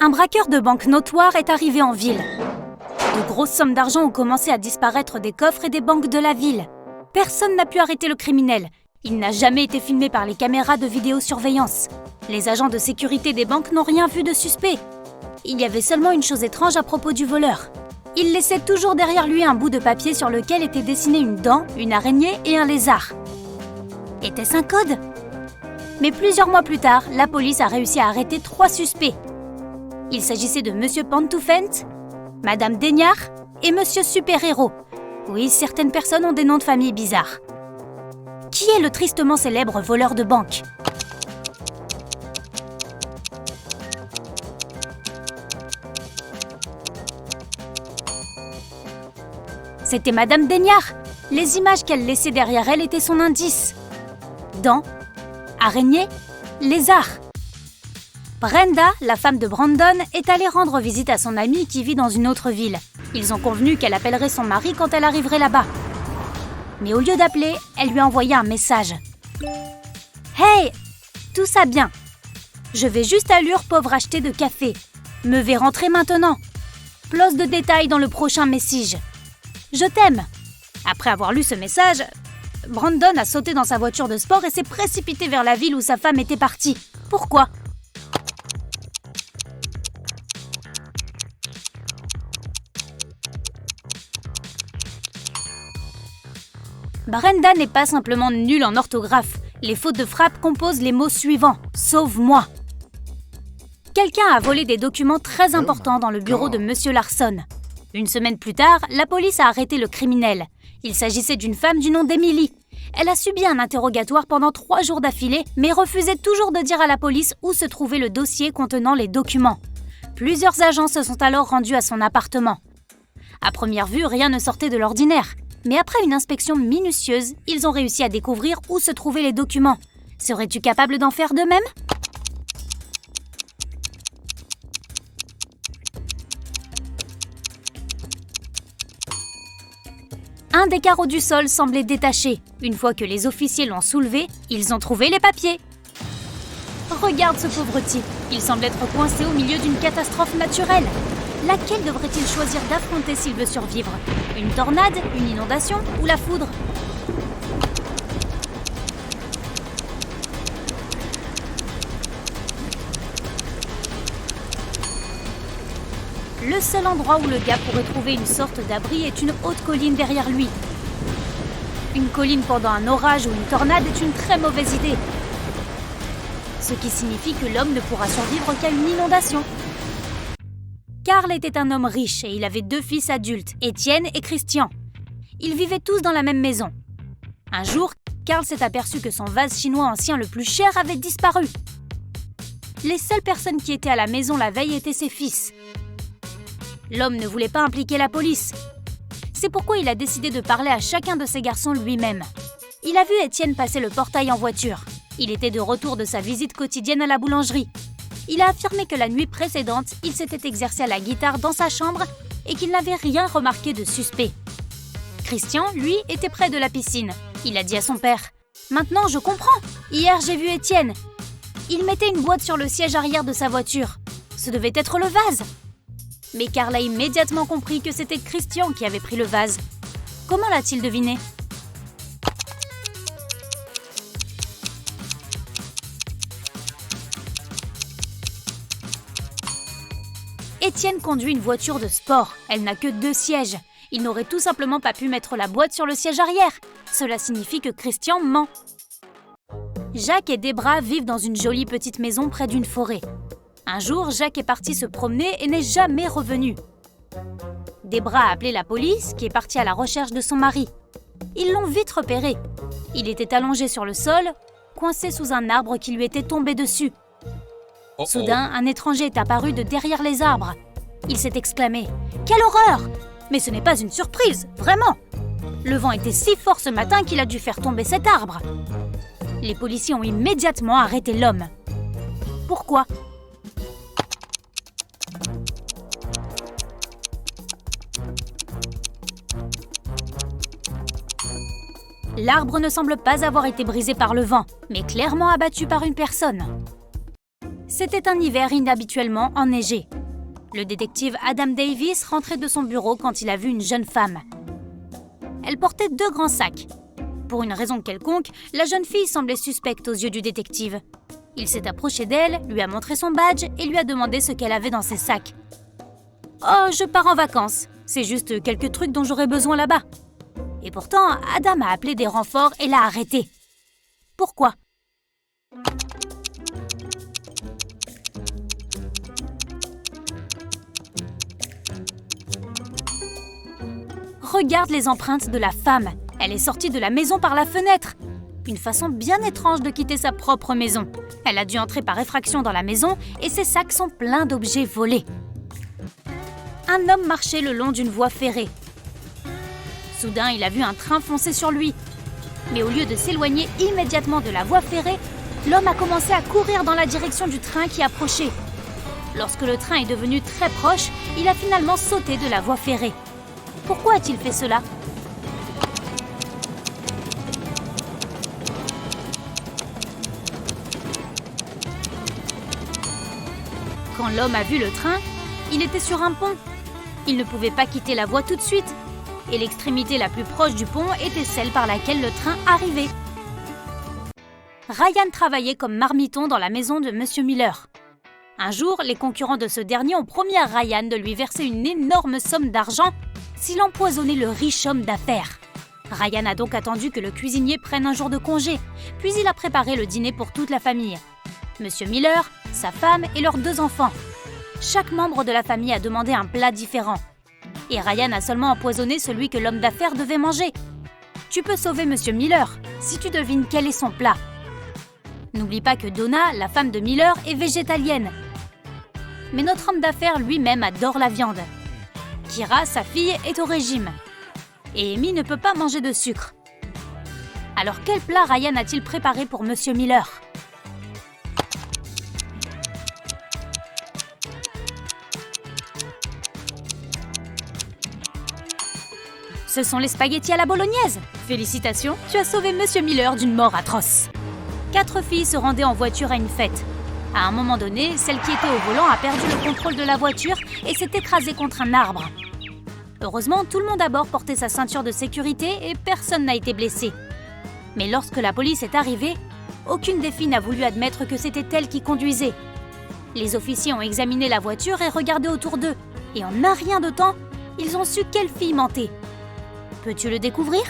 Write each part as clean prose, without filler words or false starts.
Un braqueur de banque notoire est arrivé en ville. De grosses sommes d'argent ont commencé à disparaître des coffres et des banques de la ville. Personne n'a pu arrêter le criminel. Il n'a jamais été filmé par les caméras de vidéosurveillance. Les agents de sécurité des banques n'ont rien vu de suspect. Il y avait seulement une chose étrange à propos du voleur. Il laissait toujours derrière lui un bout de papier sur lequel était dessinée une dent, une araignée et un lézard. Était-ce un code ? Mais plusieurs mois plus tard, la police a réussi à arrêter 3 suspects. Il s'agissait de Monsieur Pantoufent, Madame Deignard et Monsieur Super-Héros. Oui, certaines personnes ont des noms de famille bizarres. Qui est le tristement célèbre voleur de banque ? C'était Madame Deignard. Les images qu'elle laissait derrière elle étaient son indice. Dents, araignée, lézard. Brenda, la femme de Brandon, est allée rendre visite à son amie qui vit dans une autre ville. Ils ont convenu qu'elle appellerait son mari quand elle arriverait là-bas. Mais au lieu d'appeler, elle lui a envoyé un message. « Hey, tout ça bien. Je vais juste à l'Ur pauvre acheter de café. Me vais rentrer maintenant. Plus de détails dans le prochain message. Je t'aime. » Après avoir lu ce message, Brandon a sauté dans sa voiture de sport et s'est précipité vers la ville où sa femme était partie. Pourquoi ? Brenda n'est pas simplement nulle en orthographe. Les fautes de frappe composent les mots suivants. Sauve-moi. Quelqu'un a volé des documents très importants dans le bureau de Monsieur Larson. Une semaine plus tard, la police a arrêté le criminel. Il s'agissait d'une femme du nom d'Emily. Elle a subi un interrogatoire pendant 3 jours d'affilée, mais refusait toujours de dire à la police où se trouvait le dossier contenant les documents. Plusieurs agents se sont alors rendus à son appartement. À première vue, rien ne sortait de l'ordinaire. Mais après une inspection minutieuse, ils ont réussi à découvrir où se trouvaient les documents. Serais-tu capable d'en faire de même ? Un des carreaux du sol semblait détaché. Une fois que les officiers l'ont soulevé, ils ont trouvé les papiers. Regarde ce pauvre type. Il semble être coincé au milieu d'une catastrophe naturelle. Laquelle devrait-il choisir d'affronter s'il veut survivre ? Une tornade, une inondation ou la foudre ? Le seul endroit où le gars pourrait trouver une sorte d'abri est une haute colline derrière lui. Une colline pendant un orage ou une tornade est une très mauvaise idée. Ce qui signifie que l'homme ne pourra survivre qu'à une inondation. Carl était un homme riche et il avait 2 fils adultes, Étienne et Christian. Ils vivaient tous dans la même maison. Un jour, Carl s'est aperçu que son vase chinois ancien le plus cher avait disparu. Les seules personnes qui étaient à la maison la veille étaient ses fils. L'homme ne voulait pas impliquer la police. C'est pourquoi il a décidé de parler à chacun de ses garçons lui-même. Il a vu Étienne passer le portail en voiture. Il était de retour de sa visite quotidienne à la boulangerie. Il a affirmé que la nuit précédente, il s'était exercé à la guitare dans sa chambre et qu'il n'avait rien remarqué de suspect. Christian, lui, était près de la piscine. Il a dit à son père « Maintenant, je comprends. Hier, j'ai vu Étienne. Il mettait une boîte sur le siège arrière de sa voiture. Ce devait être le vase. » Mais Carl a immédiatement compris que c'était Christian qui avait pris le vase. Comment l'a-t-il deviné ? Étienne conduit une voiture de sport. Elle n'a que 2 sièges. Il n'aurait tout simplement pas pu mettre la boîte sur le siège arrière. Cela signifie que Christian ment. Jacques et Debra vivent dans une jolie petite maison près d'une forêt. Un jour, Jacques est parti se promener et n'est jamais revenu. Debra a appelé la police, qui est partie à la recherche de son mari. Ils l'ont vite repéré. Il était allongé sur le sol, coincé sous un arbre qui lui était tombé dessus. Soudain, un étranger est apparu de derrière les arbres. Il s'est exclamé « Quelle horreur ! Mais ce n'est pas une surprise, vraiment ! Le vent était si fort ce matin qu'il a dû faire tomber cet arbre. » Les policiers ont immédiatement arrêté l'homme. Pourquoi ? L'arbre ne semble pas avoir été brisé par le vent, mais clairement abattu par une personne. C'était un hiver inhabituellement enneigé. Le détective Adam Davis rentrait de son bureau quand il a vu une jeune femme. Elle portait 2 grands sacs. Pour une raison quelconque, la jeune fille semblait suspecte aux yeux du détective. Il s'est approché d'elle, lui a montré son badge et lui a demandé ce qu'elle avait dans ses sacs. « Oh, je pars en vacances. C'est juste quelques trucs dont j'aurais besoin là-bas. » Et pourtant, Adam a appelé des renforts et l'a arrêté. Pourquoi ? Regarde les empreintes de la femme. Elle est sortie de la maison par la fenêtre. Une façon bien étrange de quitter sa propre maison. Elle a dû entrer par effraction dans la maison et ses sacs sont pleins d'objets volés. Un homme marchait le long d'une voie ferrée. Soudain, il a vu un train foncer sur lui. Mais au lieu de s'éloigner immédiatement de la voie ferrée, l'homme a commencé à courir dans la direction du train qui approchait. Lorsque le train est devenu très proche, il a finalement sauté de la voie ferrée. Pourquoi a-t-il fait cela ? Quand l'homme a vu le train, il était sur un pont. Il ne pouvait pas quitter la voie tout de suite. Et l'extrémité la plus proche du pont était celle par laquelle le train arrivait. Ryan travaillait comme marmiton dans la maison de Monsieur Miller. Un jour, les concurrents de ce dernier ont promis à Ryan de lui verser une énorme somme d'argent s'il empoisonnait le riche homme d'affaires. Ryan a donc attendu que le cuisinier prenne un jour de congé, puis il a préparé le dîner pour toute la famille. Monsieur Miller, sa femme et leurs 2 enfants. Chaque membre de la famille a demandé un plat différent. Et Ryan a seulement empoisonné celui que l'homme d'affaires devait manger. Tu peux sauver Monsieur Miller si tu devines quel est son plat. N'oublie pas que Donna, la femme de Miller, est végétalienne. Mais notre homme d'affaires lui-même adore la viande. Kira, sa fille, est au régime. Et Amy ne peut pas manger de sucre. Alors quel plat Ryan a-t-il préparé pour Monsieur Miller ? Ce sont les spaghettis à la bolognaise. Félicitations, tu as sauvé Monsieur Miller d'une mort atroce. 4 filles se rendaient en voiture à une fête. À un moment donné, celle qui était au volant a perdu le contrôle de la voiture et s'est écrasée contre un arbre. Heureusement, tout le monde à bord portait sa ceinture de sécurité et personne n'a été blessé. Mais lorsque la police est arrivée, aucune des filles n'a voulu admettre que c'était elle qui conduisait. Les officiers ont examiné la voiture et regardé autour d'eux. Et en un rien de temps, ils ont su quelle fille mentait. Peux-tu le découvrir ?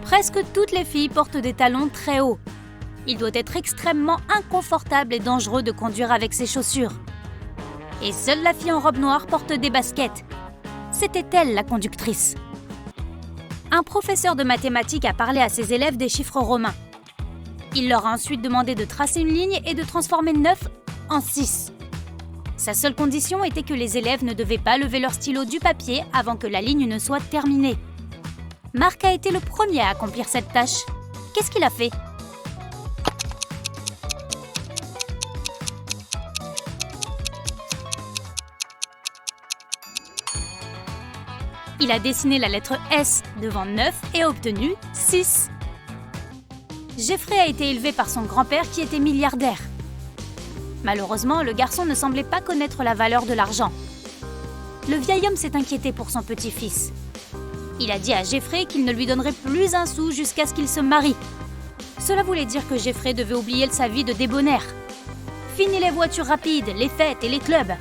Presque toutes les filles portent des talons très hauts. Il doit être extrêmement inconfortable et dangereux de conduire avec ces chaussures. Et seule la fille en robe noire porte des baskets. C'était elle la conductrice. Un professeur de mathématiques a parlé à ses élèves des chiffres romains. Il leur a ensuite demandé de tracer une ligne et de transformer 9 en 6. Sa seule condition était que les élèves ne devaient pas lever leur stylo du papier avant que la ligne ne soit terminée. Marc a été le premier à accomplir cette tâche. Qu'est-ce qu'il a fait ? Il a dessiné la lettre S devant 9 et a obtenu 6. Jeffrey a été élevé par son grand-père qui était milliardaire. Malheureusement, le garçon ne semblait pas connaître la valeur de l'argent. Le vieil homme s'est inquiété pour son petit-fils. Il a dit à Jeffrey qu'il ne lui donnerait plus un sou jusqu'à ce qu'il se marie. Cela voulait dire que Jeffrey devait oublier sa vie de débonnaire. Fini les voitures rapides, les fêtes et les clubs.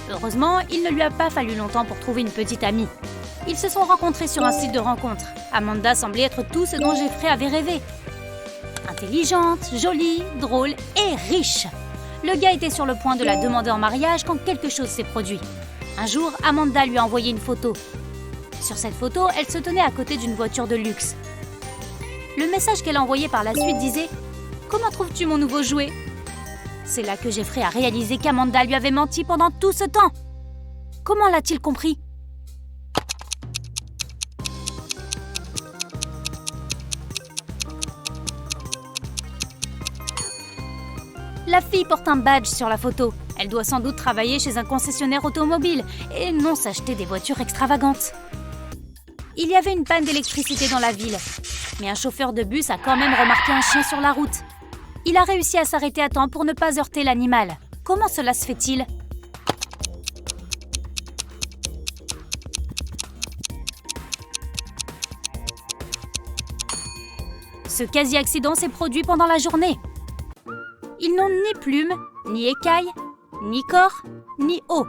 Heureusement, il ne lui a pas fallu longtemps pour trouver une petite amie. Ils se sont rencontrés sur un site de rencontre. Amanda semblait être tout ce dont Jeffrey avait rêvé. Intelligente, jolie, drôle et riche. Le gars était sur le point de la demander en mariage quand quelque chose s'est produit. Un jour, Amanda lui a envoyé une photo. Sur cette photo, elle se tenait à côté d'une voiture de luxe. Le message qu'elle a envoyé par la suite disait « Comment trouves-tu mon nouveau jouet ?» C'est là que Jeffrey a réalisé qu'Amanda lui avait menti pendant tout ce temps. Comment l'a-t-il compris ? La fille porte un badge sur la photo. Elle doit sans doute travailler chez un concessionnaire automobile et non s'acheter des voitures extravagantes. Il y avait une panne d'électricité dans la ville, mais un chauffeur de bus a quand même remarqué un chien sur la route. Il a réussi à s'arrêter à temps pour ne pas heurter l'animal. Comment cela se fait-il ? Ce quasi-accident s'est produit pendant la journée. Ils n'ont ni plumes, ni écailles, ni corps, ni os.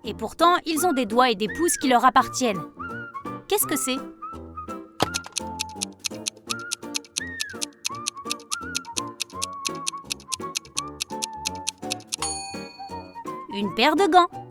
Et pourtant, ils ont des doigts et des pouces qui leur appartiennent. Qu'est-ce que c'est ? Une paire de gants.